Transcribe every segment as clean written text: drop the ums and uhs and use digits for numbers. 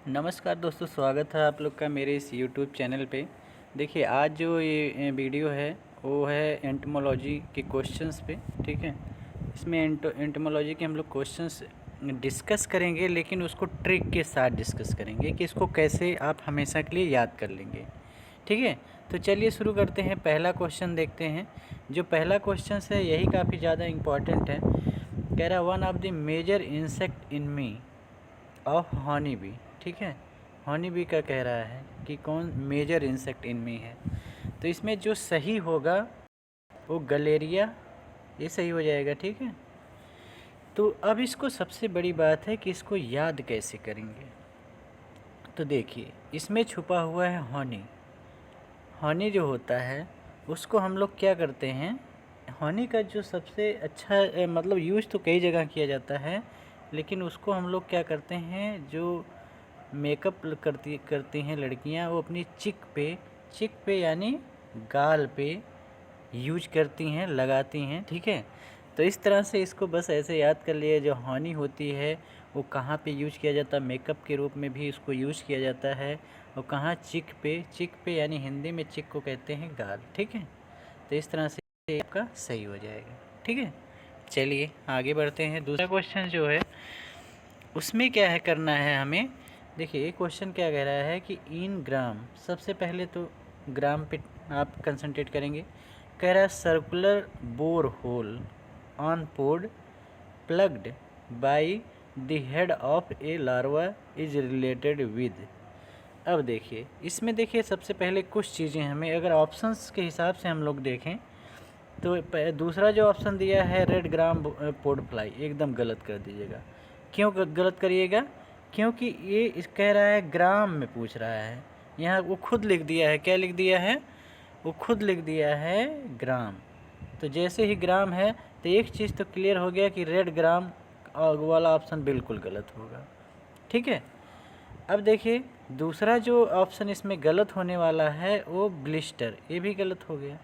नमस्कार दोस्तों, स्वागत है आप लोग का मेरे इस यूट्यूब चैनल पे। देखिए, आज जो ये वीडियो है वो है एंटोमोलॉजी के क्वेश्चंस पे। ठीक है, इसमें एंटोमोलॉजी के हम लोग क्वेश्चंस डिस्कस करेंगे, लेकिन उसको ट्रिक के साथ डिस्कस करेंगे कि इसको कैसे आप हमेशा के लिए याद कर लेंगे। ठीक है, तो चलिए शुरू करते हैं। पहला क्वेश्चन देखते हैं। जो पहला क्वेश्चन है यही काफ़ी ज़्यादा इम्पॉर्टेंट है। कह रहा one of the major insect enemy of honey bee. ठीक है, हनी बी का कह रहा है कि कौन मेजर इंसेक्ट इनमें है। तो इसमें जो सही होगा वो गलेरिया, ये सही हो जाएगा। ठीक है, तो अब इसको सबसे बड़ी बात है कि इसको याद कैसे करेंगे। तो देखिए, इसमें छुपा हुआ है हनी। हनी जो होता है उसको हम लोग क्या करते हैं, हनी का जो सबसे अच्छा मतलब यूज़ तो कई जगह किया जाता है, लेकिन उसको हम लोग क्या करते हैं, जो मेकअप करती हैं लड़कियां, वो अपनी चिक पे यानी गाल पे यूज करती हैं, लगाती हैं। ठीक है, तो इस तरह से इसको बस ऐसे याद कर लिए। जो हनी होती है वो कहाँ पे यूज किया जाता है, मेकअप के रूप में भी इसको यूज किया जाता है। और कहाँ, चिक पे यानी हिंदी में चिक को कहते हैं गाल। ठीक है, तो इस तरह से आपका सही हो जाएगा। ठीक है, चलिए आगे बढ़ते हैं। दूसरा क्वेश्चन जो है उसमें क्या है करना है हमें। देखिए, एक क्वेश्चन क्या कह रहा है कि इन ग्राम, सबसे पहले तो ग्राम पे आप कंसंट्रेट करेंगे। कह रहा है circular bore hole on pod plugged by the head of a larva is related with. अब देखिए, इसमें देखिए सबसे पहले कुछ चीज़ें हमें, अगर ऑप्शंस के हिसाब से हम लोग देखें तो दूसरा जो ऑप्शन दिया है रेड ग्राम पोड फ्लाई, एकदम गलत कर दीजिएगा। क्यों गलत करिएगा? क्योंकि ये कह रहा है ग्राम में पूछ रहा है। यहाँ वो खुद लिख दिया है, क्या लिख दिया है, वो खुद लिख दिया है ग्राम। तो जैसे ही ग्राम है तो एक चीज़ तो क्लियर हो गया कि रेड ग्राम वाला ऑप्शन बिल्कुल गलत होगा। ठीक है, अब देखिए दूसरा जो ऑप्शन इसमें गलत होने वाला है वो ब्लिस्टर, ये भी गलत हो गया।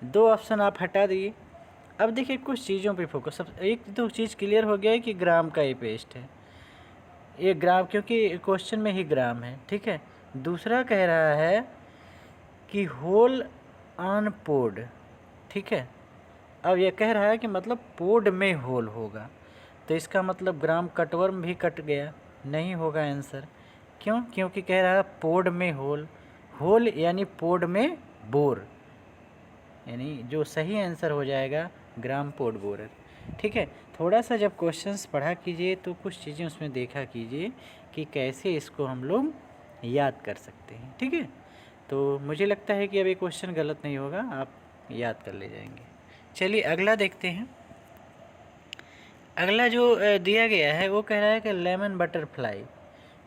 दो ऑप्शन आप हटा दिए। अब देखिए कुछ चीज़ों पे फोकस। सब एक तो चीज़ क्लियर हो गया है कि ग्राम का ये पेस्ट है, ये ग्राम, क्योंकि क्वेश्चन में ही ग्राम है। ठीक है, दूसरा कह रहा है कि होल ऑन पोड। ठीक है, अब ये कह रहा है कि मतलब पोड में होल होगा, तो इसका मतलब ग्राम कटवर्म भी कट गया, नहीं होगा आंसर। क्यों? क्योंकि कह रहा है पोड में होल, होल यानी पोड में बोर, यानी जो सही आंसर हो जाएगा ग्राम पोड बोरर। ठीक है, थोड़ा सा जब क्वेश्चंस पढ़ा कीजिए तो कुछ चीज़ें उसमें देखा कीजिए कि कैसे इसको हम लोग याद कर सकते हैं। ठीक है, तो मुझे लगता है कि अब ये क्वेश्चन गलत नहीं होगा, आप याद कर ले जाएंगे। चलिए अगला देखते हैं। अगला जो दिया गया है वो कह रहा है कि लेमन बटरफ्लाई,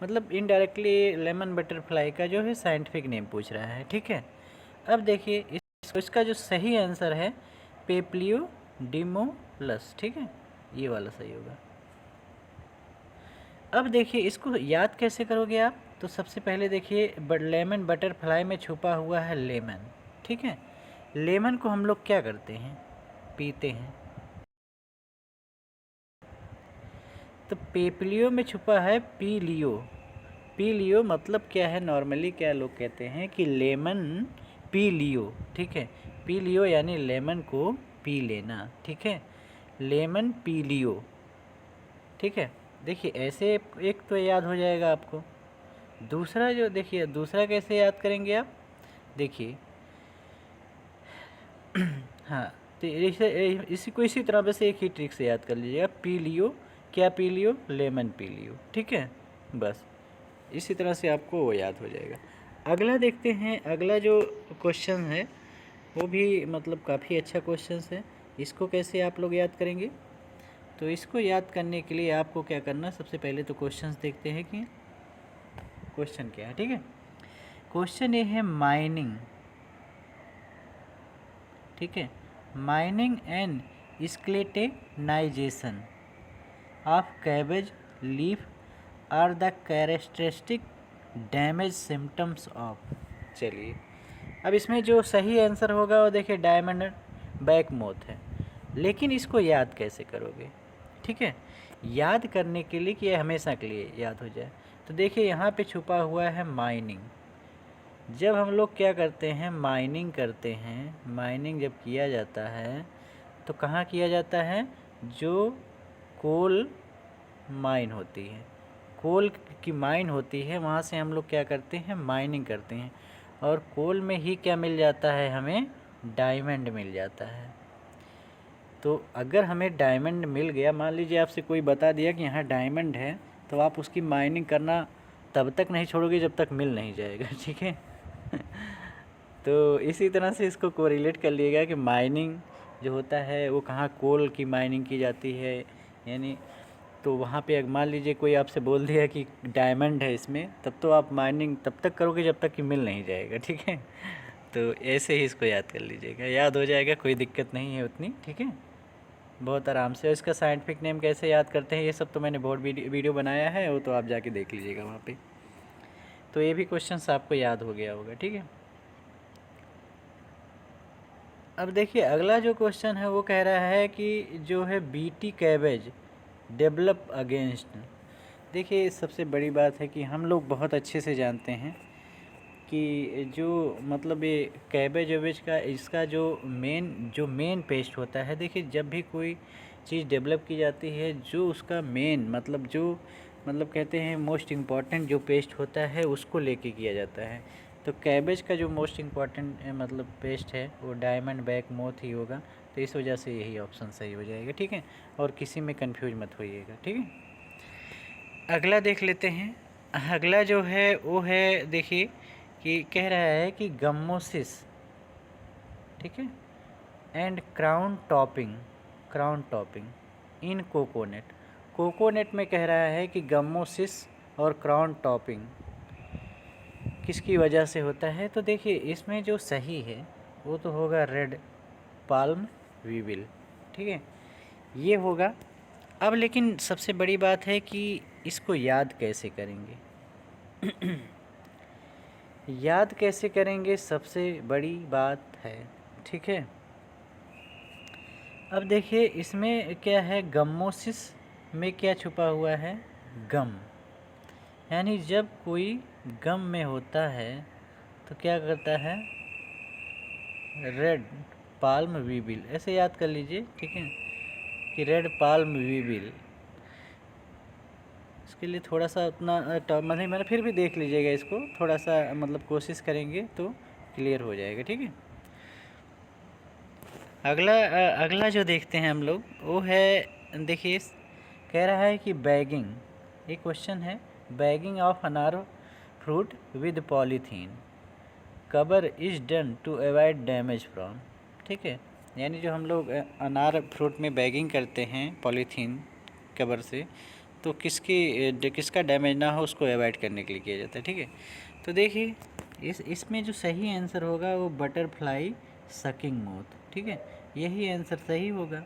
मतलब इनडायरेक्टली लेमन बटरफ्लाई का जो है साइंटिफिक नेम पूछ रहा है। ठीक है, अब देखिए इसका जो सही आंसर है पेप्लियो डिमोलस। ठीक है, ये वाला सही होगा। अब देखिए इसको याद कैसे करोगे आप, तो सबसे पहले देखिए लेमन बटरफ्लाई में छुपा हुआ है लेमन। ठीक है, लेमन को हम लोग क्या करते हैं, पीते हैं। तो पेप्लियो में छुपा है पी लियो। पी लियो मतलब क्या है, नॉर्मली क्या लोग कहते हैं कि लेमन पी लियो। ठीक है, पी लियो यानी लेमन को पी लेना। ठीक है, लेमन पी लियो। ठीक है, देखिए ऐसे एक तो याद हो जाएगा आपको। दूसरा जो देखिए, दूसरा कैसे याद करेंगे आप, देखिए हाँ, तो इसी को इसी तरह से एक ही ट्रिक से याद कर लीजिएगा। पी लियो, क्या पी लियो, लेमन पी लियो। ठीक है, बस इसी तरह से आपको वो याद हो जाएगा। अगला देखते हैं। अगला जो क्वेश्चन है वो भी मतलब काफ़ी अच्छा क्वेश्चन है। इसको कैसे आप लोग याद करेंगे, तो इसको याद करने के लिए आपको क्या करना, सबसे पहले तो क्वेश्चंस देखते हैं कि क्वेश्चन क्या है। ठीक है, क्वेश्चन ये है माइनिंग। ठीक है, mining and skeletonization of cabbage leaf are the characteristic damage symptoms of. चलिए, अब इसमें जो सही आंसर होगा वो देखिए डायमंड बैक मोथ है, लेकिन इसको याद कैसे करोगे। ठीक है, याद करने के लिए कि ये हमेशा के लिए याद हो जाए, तो तो देखिए यहाँ पे छुपा हुआ है माइनिंग। जब हम लोग क्या करते हैं, माइनिंग करते हैं, माइनिंग जब किया जाता है तो कहाँ किया जाता है, जो कोल माइन होती है, कोल की माइन होती है, वहाँ से हम लोग क्या करते हैं, माइनिंग करते हैं। और कोल में ही क्या मिल जाता है, हमें डायमंड मिल जाता है। तो अगर हमें डायमंड मिल गया, मान लीजिए आपसे कोई बता दिया कि यहाँ डायमंड है, तो आप उसकी माइनिंग करना तब तक नहीं छोड़ोगे जब तक मिल नहीं जाएगा, ठीक है। तो इसी तरह से इसको कोरिलेट कर लिएगा कि माइनिंग जो होता है वो कहाँ, कोल की माइनिंग की जाती है, यानी तो वहाँ पे मान लीजिए कोई आपसे बोल दिया कि डायमंड है इसमें, तब तो आप माइनिंग तब तक करोगे जब तक कि मिल नहीं जाएगा, ठीक है। तो ऐसे ही इसको याद कर लीजिएगा, याद हो जाएगा, कोई दिक्कत नहीं है उतनी, ठीक है, बहुत आराम से। और इसका साइंटिफिक नेम कैसे याद करते हैं ये सब तो मैंने बहुत वीडियो बनाया है, वो तो आप जाके देख लीजिएगा वहाँ पे। तो ये भी क्वेश्चंस आपको याद हो गया होगा, ठीक है। अब देखिए अगला जो क्वेश्चन है वो कह रहा है कि जो है बीटी कैबेज डेवलप अगेंस्ट। देखिए सबसे बड़ी बात है कि हम लोग बहुत अच्छे से जानते हैं कि जो मतलब ये कैबेज वेबेज का इसका जो मेन पेस्ट होता है, देखिए जब भी कोई चीज़ डेवलप की जाती है, जो उसका मेन मतलब कहते हैं मोस्ट इम्पॉर्टेंट जो पेस्ट होता है उसको लेके किया जाता है। तो कैबेज का जो मोस्ट इम्पॉर्टेंट मतलब पेस्ट है वो डायमंड बैक मोथ ही होगा। तो इस वजह से यही ऑप्शन सही हो जाएगा, ठीक है, और किसी में कंफ्यूज मत होइएगा, ठीक है। अगला देख लेते हैं। अगला जो है वो है, देखिए कि कह रहा है कि गम्मोसिस, ठीक है, and crown topping in coconut में कह रहा है कि गम्मोसिस और क्राउन टॉपिंग किसकी वजह से होता है। तो देखिए इसमें जो सही है वो तो होगा रेड पाल्म वीविल, ठीक है, ये होगा। अब लेकिन सबसे बड़ी बात है कि इसको याद कैसे करेंगे। याद कैसे करेंगे सबसे बड़ी बात है, ठीक है। अब देखिए इसमें क्या है, गम्मोसिस में क्या छुपा हुआ है, गम, यानी जब कोई गम में होता है तो क्या करता है, रेड पाल्म वीविल, ऐसे याद कर लीजिए, ठीक है, कि रेड पाल्म वीविल। इसके लिए थोड़ा सा उतना मैंने फिर भी देख लीजिएगा, इसको थोड़ा सा मतलब कोशिश करेंगे तो क्लियर हो जाएगा, ठीक है। अगला जो देखते हैं हम लोग वो है, देखिए कह रहा है कि बैगिंग, ये क्वेश्चन है, बैगिंग ऑफ अनार fruit with polythene cover is done to avoid damage from, ठीक है, यानी जो हम लोग अनार फ्रूट में बैगिंग करते हैं पॉलीथीन कवर से, तो किसका डैमेज ना हो उसको अवॉइड करने के लिए किया जाता है, ठीक है। तो देखिए इसमें जो सही आंसर होगा वो बटरफ्लाई सकिंग मोथ, ठीक है, यही आंसर सही होगा।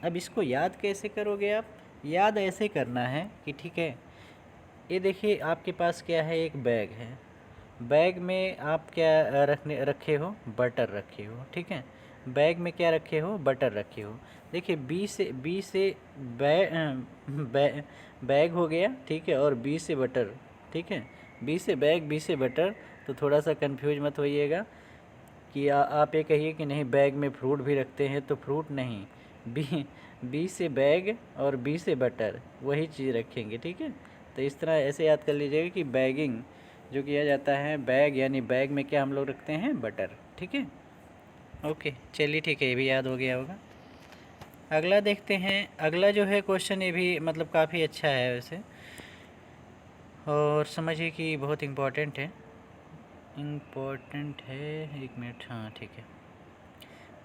अब इसको याद कैसे करोगे आप, याद ऐसे करना है कि ठीक है, ये देखिए आपके पास क्या है, एक बैग है, बैग में आप क्या रखे हो, बटर रखे हो, ठीक है, बैग में क्या रखे हो, बटर रखे हो। देखिए बी से बैग हो गया, ठीक है, और बी से बटर, ठीक है, बी से बैग बी से बटर। तो थोड़ा सा कंफ्यूज मत होइएगा कि आप ये कहिए कि नहीं बैग में फ्रूट भी रखते हैं, तो फ्रूट नहीं, बी से बैग और बी से बटर वही चीज़ रखेंगे, ठीक है। तो इस तरह ऐसे याद कर लीजिएगा कि बैगिंग जो किया जाता है, बैग यानी बैग में क्या हम लोग रखते हैं, बटर, ठीक है। ओके चलिए ठीक है, ये भी याद हो गया होगा। अगला देखते हैं। अगला जो है क्वेश्चन, ये भी मतलब काफ़ी अच्छा है वैसे, और समझिए कि बहुत इम्पोर्टेंट है, एक मिनट, हाँ ठीक है।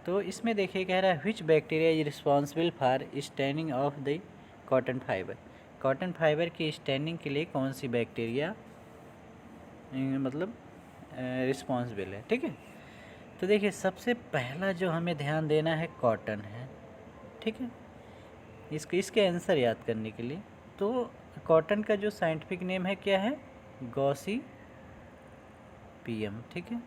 तो इसमें देखिए कह रहा है विच bacteria is responsible for staining of the cotton fibre, cotton fibre की स्टेनिंग के लिए कौन सी बैक्टीरिया मतलब रिस्पॉन्सिबल है, ठीक है। तो देखिए सबसे पहला जो हमें ध्यान देना है कॉटन है, ठीक है, इसके आंसर याद करने के लिए। तो कॉटन का जो साइंटिफिक नेम है क्या है, गॉसिपियम, ठीक है।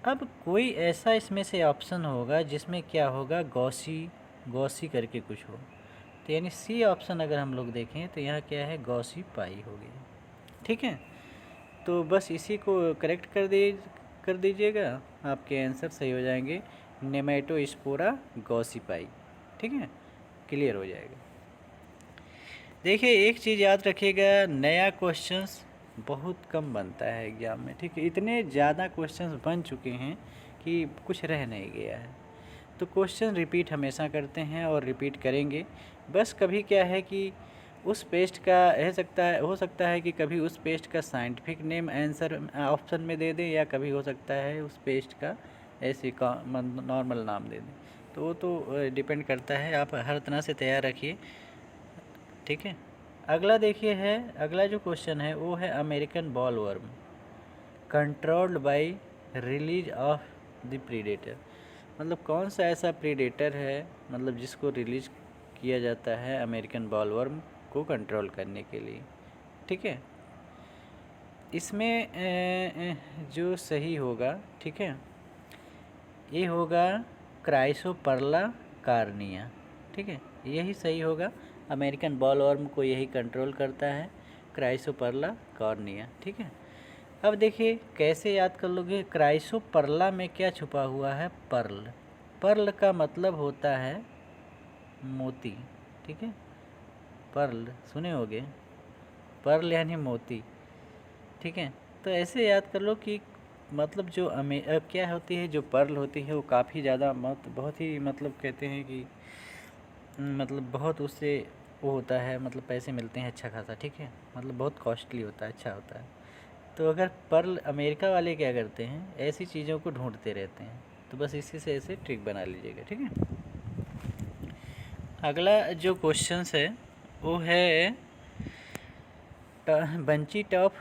अब कोई ऐसा इसमें से ऑप्शन होगा जिसमें क्या होगा, गॉसी करके कुछ हो, तो यानी सी ऑप्शन अगर हम लोग देखें तो यहाँ क्या है, गॉसी पाई हो गई, ठीक है। तो बस इसी को करेक्ट कर दीजिएगा, आपके आंसर सही हो जाएंगे। नेमेटोस्पोरा गॉसिपाई, ठीक है, क्लियर हो जाएगा। देखिए एक चीज़ याद रखिएगा, नया क्वेश्चंस बहुत कम बनता है एग्ज़ाम में, ठीक है। इतने ज़्यादा क्वेश्चंस बन चुके हैं कि कुछ रह नहीं गया है। तो क्वेश्चन रिपीट हमेशा करते हैं और रिपीट करेंगे। बस कभी क्या है कि उस पेस्ट का हो सकता है कि कभी उस पेस्ट का साइंटिफिक नेम आंसर ऑप्शन में दे दें, या कभी हो सकता है उस पेस्ट का ऐसे नॉर्मल नाम दे दें। तो वो तो डिपेंड करता है, आप हर तरह से तैयार रखिए, ठीक है। अगला देखिए है, अगला जो क्वेश्चन है वो है American bollworm controlled by release of the predator. मतलब कौन सा ऐसा प्रीडेटर है, मतलब जिसको रिलीज किया जाता है अमेरिकन बॉलवर्म को कंट्रोल करने के लिए, ठीक है। इसमें जो सही होगा, ठीक है, ये होगा क्राइसोपर्ला कार्निया, ठीक है, यही सही होगा। अमेरिकन बॉलवर्म को यही कंट्रोल करता है, क्राइसोपर्ला कार्निया, ठीक है। अब देखिए कैसे याद कर लोगे, क्राइसोपर्ला में क्या छुपा हुआ है, पर्ल। पर्ल का मतलब होता है मोती, ठीक है, पर्ल सुने होगे, पर्ल यानी मोती, ठीक है। तो ऐसे याद कर लो कि मतलब जो क्या होती है, जो पर्ल होती है वो काफ़ी ज़्यादा बहुत ही मतलब कहते हैं कि मतलब बहुत उससे वो होता है, मतलब पैसे मिलते हैं अच्छा खासा, ठीक है, मतलब बहुत कॉस्टली होता है, अच्छा होता है। तो अगर पर्ल अमेरिका वाले क्या करते हैं, ऐसी चीज़ों को ढूंढते रहते हैं, तो बस इसी से ऐसे ट्रिक बना लीजिएगा, ठीक है। अगला जो क्वेश्चंस है वो है bunchy top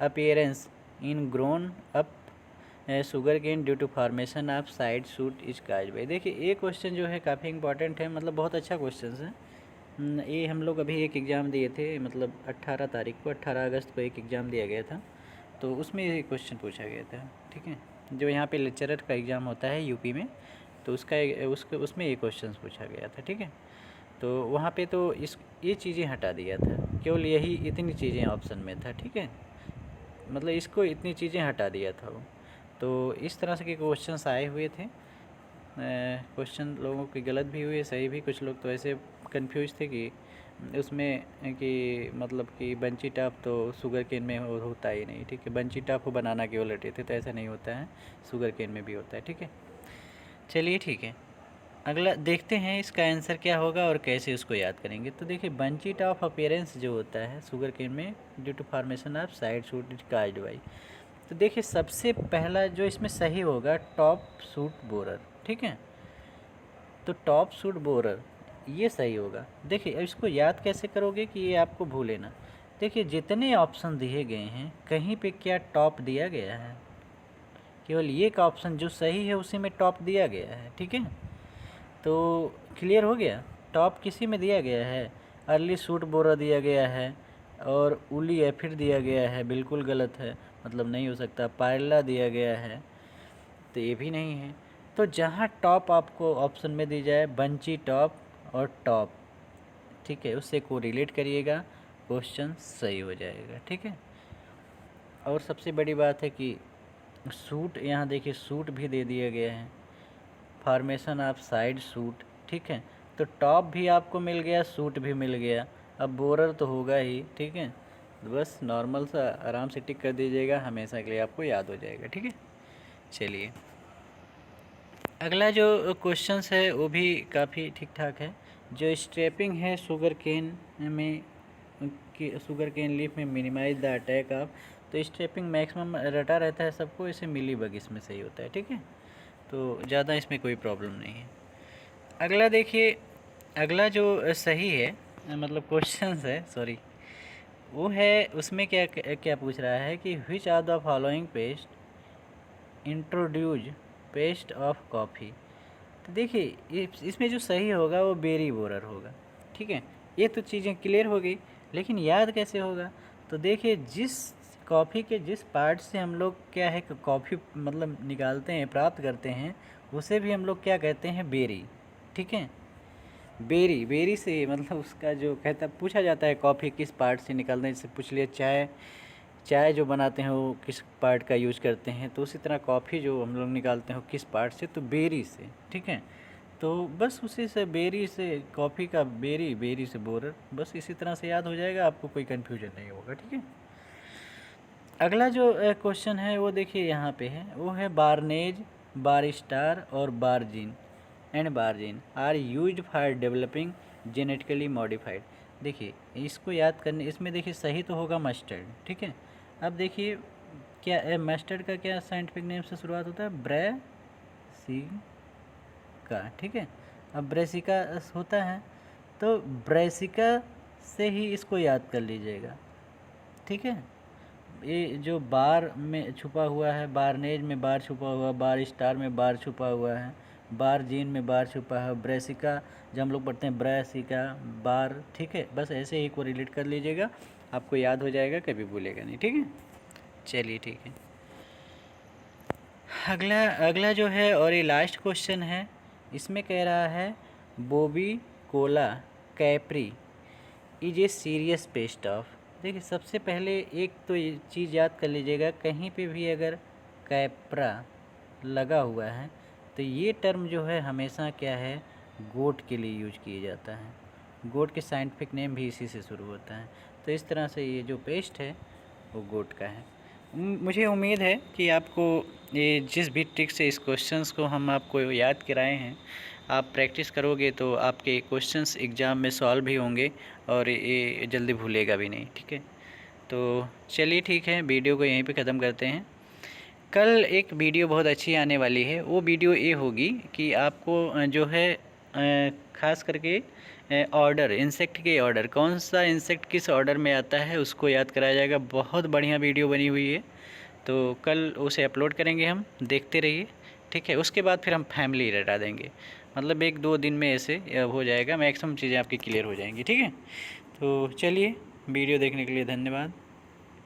appearance in grown up sugarcane due to formation of side shoot is caused by. देखिए ये क्वेश्चन जो है काफ़ी इंपॉर्टेंट है, मतलब बहुत अच्छा क्वेश्चन है। ये हम लोग अभी एक एग्ज़ाम दिए थे, मतलब 18 तारीख को, 18 अगस्त को एक एग्ज़ाम दिया गया था, तो उसमें ये क्वेश्चन पूछा गया था, ठीक है। जो यहाँ पे लेक्चरर का एग्ज़ाम होता है यूपी में, तो उसमें ये क्वेश्चन पूछा गया था, ठीक है। तो वहाँ पे तो ये चीज़ें हटा दिया था, केवल यही इतनी चीज़ें ऑप्शन में था, ठीक है, मतलब इसको इतनी चीज़ें हटा दिया था वो। तो इस तरह से के क्वेश्चंस आए हुए थे। क्वेश्चन लोगों के गलत भी हुए, सही भी, कुछ लोग तो ऐसे कंफ्यूज थे कि उसमें कि मतलब कि बंची टॉप तो शुगर केन में होता ही नहीं, ठीक है, बंची टॉप को बनाना केवल रटे थे, तो ऐसा नहीं होता है, शुगर केन में भी होता है, ठीक है। चलिए ठीक है, अगला देखते हैं इसका आंसर क्या होगा और कैसे उसको याद करेंगे। तो देखिए बंची टॉप अपीयरेंस जो होता है शुगर केन में due to formation of side shoot caused by. तो देखिए सबसे पहला जो इसमें सही होगा टॉप शूट बोरर, ठीक है, तो टॉप शूट बोरर ये सही होगा। देखिए अब इसको याद कैसे करोगे कि ये आपको भूले ना। देखिए जितने ऑप्शन दिए गए हैं कहीं पे क्या टॉप दिया गया है, केवल ये का ऑप्शन जो सही है उसी में टॉप दिया गया है, ठीक है। तो क्लियर हो गया, टॉप किसी में दिया गया है, अर्ली शूट बोरा दिया गया है, और उली एफिड दिया गया है, बिल्कुल गलत है, मतलब नहीं हो सकता। पायरला दिया गया है, तो ये भी नहीं है। तो जहाँ टॉप आपको ऑप्शन में दी जाए, बंची टॉप और टॉप, ठीक है, उससे कोरिलेट करिएगा, क्वेश्चन सही हो जाएगा, ठीक है। और सबसे बड़ी बात है कि सूट, यहाँ देखिए सूट भी दे दिया गया है, फार्मेशन ऑफ साइड सूट, ठीक है। तो टॉप भी आपको मिल गया, सूट भी मिल गया, अब बोरर तो होगा ही, ठीक है। बस नॉर्मल सा आराम से टिक कर दीजिएगा, हमेशा के लिए आपको याद हो जाएगा, ठीक है। चलिए अगला जो क्वेश्चंस है वो भी काफ़ी ठीक ठाक है। जो स्ट्रैपिंग है शुगर केन में, शुगर केन लीफ में मिनिमाइज द अटैक ऑफ, तो स्ट्रैपिंग मैक्सिमम रटा रहता है सबको, इसे मिली बग इसमें सही होता है, ठीक है। तो ज़्यादा इसमें कोई प्रॉब्लम नहीं है। अगला देखिए, अगला जो सही है मतलब क्वेश्चंस है, सॉरी, वो है उसमें क्या क्या पूछ रहा है कि which are the following pest introduced pest of coffee. तो देखिए इसमें जो सही होगा वो बेरी बोरर होगा, ठीक है। ये तो चीज़ें क्लियर हो गई, लेकिन याद कैसे होगा। तो देखिए जिस कॉफ़ी के जिस पार्ट से हम लोग क्या है कॉफ़ी मतलब निकालते हैं, प्राप्त करते हैं, उसे भी हम लोग क्या कहते हैं, बेरी, ठीक है। बेरी, बेरी से मतलब उसका जो कहता पूछा जाता है कॉफ़ी किस पार्ट से निकालते हैं, जैसे पूछ लिया चाय, चाय जो बनाते हैं वो किस पार्ट का यूज करते हैं, तो उसी तरह कॉफ़ी जो हम लोग निकालते हैं वो किस पार्ट से, तो बेरी से, ठीक है। तो बस उसी से बेरी से कॉफ़ी का बेरी, बेरी से बोरर, बस इसी तरह से याद हो जाएगा, आपको कोई कन्फ्यूजन नहीं होगा, ठीक है। अगला जो क्वेश्चन है वो देखिए यहाँ पे है, वो है बार्नेज, बारस्टार और barnase and barnase are used for developing genetically modified. देखिए इसको याद करने, इसमें देखिए सही तो होगा मस्टर्ड, ठीक है। अब देखिए क्या मस्टर्ड का क्या साइंटिफिक नेम से शुरुआत होता है, ब्रेसिका, ठीक है। अब ब्रेसिका होता है तो ब्रेसिका से ही इसको याद कर लीजिएगा, ठीक है। ये जो बार में छुपा हुआ है, बारनेज में बार छुपा हुआ, बार स्टार में बार छुपा हुआ है, बार जीन में बार छुपा है, ब्रेसिका जब हम लोग पढ़ते हैं ब्रेसिका बार, ठीक है। बस ऐसे ही को रिलेट कर लीजिएगा, आपको याद हो जाएगा, कभी भूलेगा नहीं, ठीक है। चलिए ठीक है। अगला अगला जो है और ये लास्ट क्वेश्चन है, इसमें कह रहा है बोबी कोला कैप्री is a serious pest of. देखिए सबसे पहले एक तो ये चीज़ याद कर लीजिएगा, कहीं पे भी अगर कैप्रा लगा हुआ है तो ये टर्म जो है हमेशा क्या है, गोट के लिए यूज किया जाता है। गोट के साइंटिफिक नेम भी इसी से शुरू होता है, तो इस तरह से ये जो पेस्ट है वो गोट का है। मुझे उम्मीद है कि आपको ये जिस भी ट्रिक से इस क्वेश्चंस को हम आपको याद कराए हैं, आप प्रैक्टिस करोगे तो आपके क्वेश्चंस एग्ज़ाम में सॉल्व भी होंगे और ये जल्दी भूलेगा भी नहीं, ठीक है। तो चलिए ठीक है, वीडियो को यहीं पे ख़त्म करते हैं। कल एक वीडियो बहुत अच्छी आने वाली है, वो वीडियो ये होगी कि आपको जो है ख़ास करके ऑर्डर, इंसेक्ट के ऑर्डर, कौन सा इंसेक्ट किस ऑर्डर में आता है उसको याद कराया जाएगा। बहुत बढ़िया वीडियो बनी हुई है, तो कल उसे अपलोड करेंगे, हम देखते रहिए, ठीक है। उसके बाद फिर हम फैमिली रटा देंगे, मतलब 1-2 दिन में ऐसे हो जाएगा, मैक्सिमम चीज़ें आपकी क्लियर हो जाएंगी, ठीक है। तो चलिए, वीडियो देखने के लिए धन्यवाद।